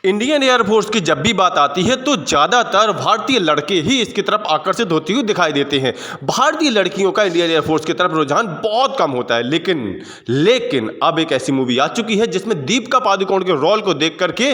Indian air force की जब भी बात आती है तो ज़्यादातर भारतीय लड़के ही इसकी तरफ आकर्षित होती हुई दिखाई देते हैं। भारतीय लड़कियों का इंडियन एयरफोर्स की तरफ रुझान बहुत कम होता है, लेकिन अब एक ऐसी मूवी आ चुकी है जिसमें दीपिका पादुकोण के रोल को देख करके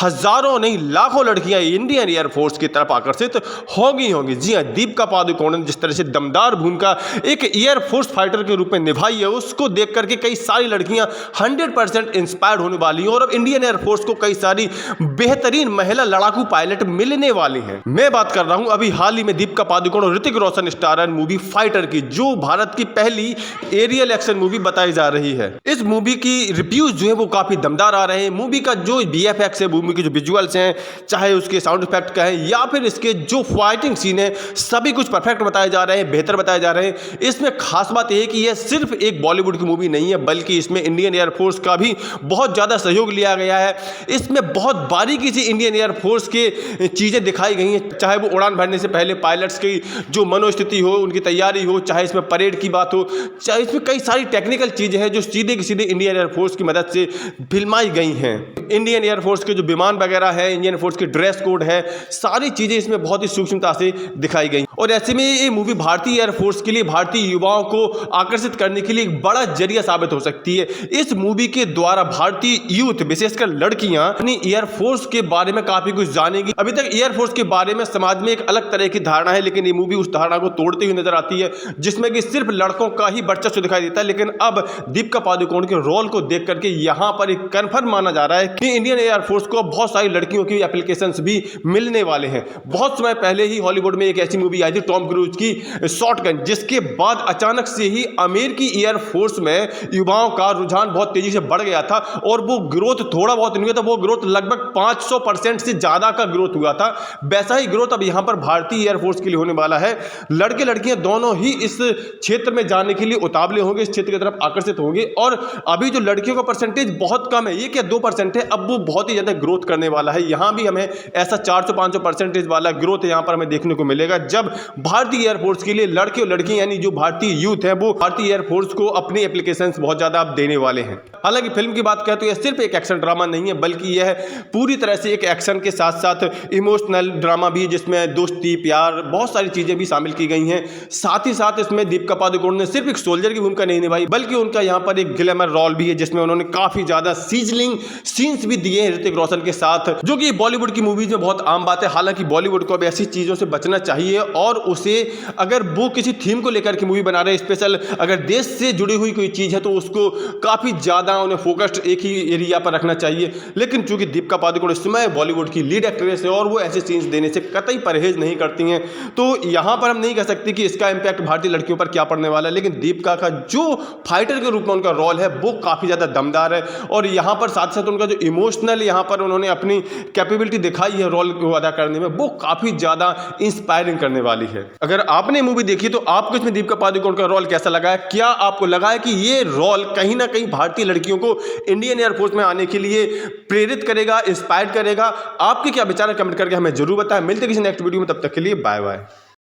हजारों नहीं लाखों लड़कियां इंडियन एयरफोर्स की तरफ आकर्षित होंगी। जी हाँ, दीपिका पादुकोण ने जिस तरह से दमदार भूमिका एक एयरफोर्स फाइटर के रूप में निभाई है, उसको देख करके कई सारी लड़कियां 100% इंस्पायर्ड होने वाली हैं और अब इंडियन एयरफोर्स को कई सारी बेहतरीन महिला लड़ाकू पायलट मिलने वाले हैं। मैं बात कर रहा हूं अभी हाल ही में दीपिका पादुकोण और Hrithik Roshan starrer movie fighter की, जो भारत की पहली एरियल एक्शन मूवी बताई जा रही है। इस मूवी की रिव्यूज जो है वो काफी दमदार आ रहे हैं। मूवी का जो VFX है, मूवी के जो विजुअल्स हैं, चाहे उसके साउंड इफेक्ट का है या फिर इसके जो फाइटिंग सीन है, सभी कुछ परफेक्ट बताए जा रहे हैं, बेहतर बताए जा रहे हैं। इसमें खास बात यह है कि यह सिर्फ एक बॉलीवुड की मूवी नहीं है, बल्कि इसमें इंडियन एयरफोर्स का भी बहुत ज्यादा सहयोग लिया गया है। इसमें बहुत बारीकी से इंडियन एयरफोर्स के चीज़ें दिखाई गई हैं, चाहे वो उड़ान भरने से पहले पायलट्स की जो मनोस्थिति हो, उनकी तैयारी हो, चाहे इसमें परेड की बात हो, चाहे इसमें कई सारी टेक्निकल चीज़ें हैं जो सीधे की सीधे इंडियन एयरफोर्स की मदद से फिल्माई गई हैं। इंडियन एयरफोर्स के जो विमान वगैरह है, इंडियन एयरफोर्स की ड्रेस कोड है, सारी चीज़ें इसमें बहुत ही सूक्ष्मता से दिखाई गई और ऐसे में ये मूवी भारतीय एयरफोर्स के लिए, भारतीय युवाओं को आकर्षित करने के लिए एक बड़ा जरिया साबित हो सकती है। इस मूवी के द्वारा भारतीय यूथ, विशेषकर लड़कियां, अपनी एयरफोर्स के बारे में काफी कुछ जानेगी। अभी तक एयरफोर्स के बारे में समाज में एक अलग तरह की धारणा है, लेकिन ये मूवी उस धारणा को तोड़ती हुई नजर आती है, जिसमें कि सिर्फ लड़कों का ही वर्चस्व दिखाई देता है। लेकिन अब दीपिका पादुकोण के रोल को देख करके यहां पर एक कन्फर्म माना जा रहा है कि इंडियन एयरफोर्स को बहुत सारी लड़कियों की एप्लीकेशंस भी मिलने वाले हैं। बहुत समय पहले ही हॉलीवुड में एक ऐसी मूवी आई थी टॉम क्रूज की शॉटगन, जिसके बाद अचानक से ही अमेरिकी एयरफोर्स में युवाओं का रुझान बहुत तेजी से बढ़ गया था और वो ग्रोथ थोड़ा बहुत नहीं हुआ था, वो ग्रोथ लगभग 500% से ज्यादा का ग्रोथ हुआ था। वैसा ही ग्रोथ अब यहां पर भारतीय एयरफोर्स के लिए होने वाला है। लड़के लड़कियां दोनों ही इस क्षेत्र में जाने के लिए उतावले होंगे, इस क्षेत्र की तरफ आकर्षित होंगे और अभी जो लड़कियों का परसेंटेज बहुत कम है, ये क्या 2% है, अब वो बहुत ही ज्यादा ग्रोथ करने वाला है। यहां भी हमें ऐसा 400-500% वाला ग्रोथ यहां पर हमें देखने को मिलेगा, जब भारतीय एयरफोर्स के लिए लड़के और लड़कियां यानी जो भारतीय यूथ है वो भारतीय एयरफोर्स को अपनी एप्लीकेशंस बहुत ज्यादा अब देने वाले हैं। हालांकि फिल्म की बात करें तो यह सिर्फ एक एक्शन ड्रामा नहीं है, बल्कि यह पूरी तरह से एक एक्शन के साथ साथ इमोशनल ड्रामा भी, जिसमें दोस्ती, प्यार, बहुत सारी चीजें भी शामिल की गई हैं। साथ ही साथ इसमें दीपिका पादुकोण ने सिर्फ एक सोल्जर की भूमिका नहीं निभाई, बल्कि उनका यहां पर एक ग्लैमर रोल भी है, जिसमें उन्होंने काफी ज्यादा सीजलिंग सीन्स भी दिए हैं ऋतिक रोशन के साथ, जो कि बॉलीवुड की मूवीज में बहुत आम बात है। हालांकि बॉलीवुड को अब ऐसी चीजों से बचना चाहिए और उसे, अगर वो किसी थीम को लेकर के मूवी बना रहे, स्पेशल अगर देश से जुड़ी हुई कोई चीज है, तो उसको काफी ज्यादा उन्हें फोकस्ड एक ही एरिया पर रखना चाहिए। लेकिन चूंकि दीपिका पादुकोण इस समय बॉलीवुड की लीड एक्ट्रेस है और वो ऐसे सीन्स देने से कतई परहेज नहीं करती हैं, तो यहां पर हम नहीं कह सकते कि इसका इंपैक्ट भारतीय लड़कियों पर क्या पड़ने वाला है। लेकिन दीपिका का जो फाइटर के रूप में उनका रोल है वो काफी ज्यादा दमदार है और यहां पर साथ साथ उनका जो इमोशनल यहां पर उन्होंने अपनी कैपेबिलिटी दिखाई है रोल को अदा करने में, वो काफी ज्यादा इंस्पायरिंग करने वाली है। अगर आपने मूवी देखी तो आपको इसमें दीपिका पादुकोण का रोल कैसा लगा है? क्या आपको लगा है कि ये रोल कहीं ना कहीं भारतीय लड़कियों को इंडियन एयरफोर्स में आने के लिए प्रेरित करेगा, इंस्पायर करेगा? आपके क्या विचार है कमेंट करके हमें जरूर बताएं। मिलते किसी नेक्स्ट वीडियो में, तब तक के लिए बाय बाय।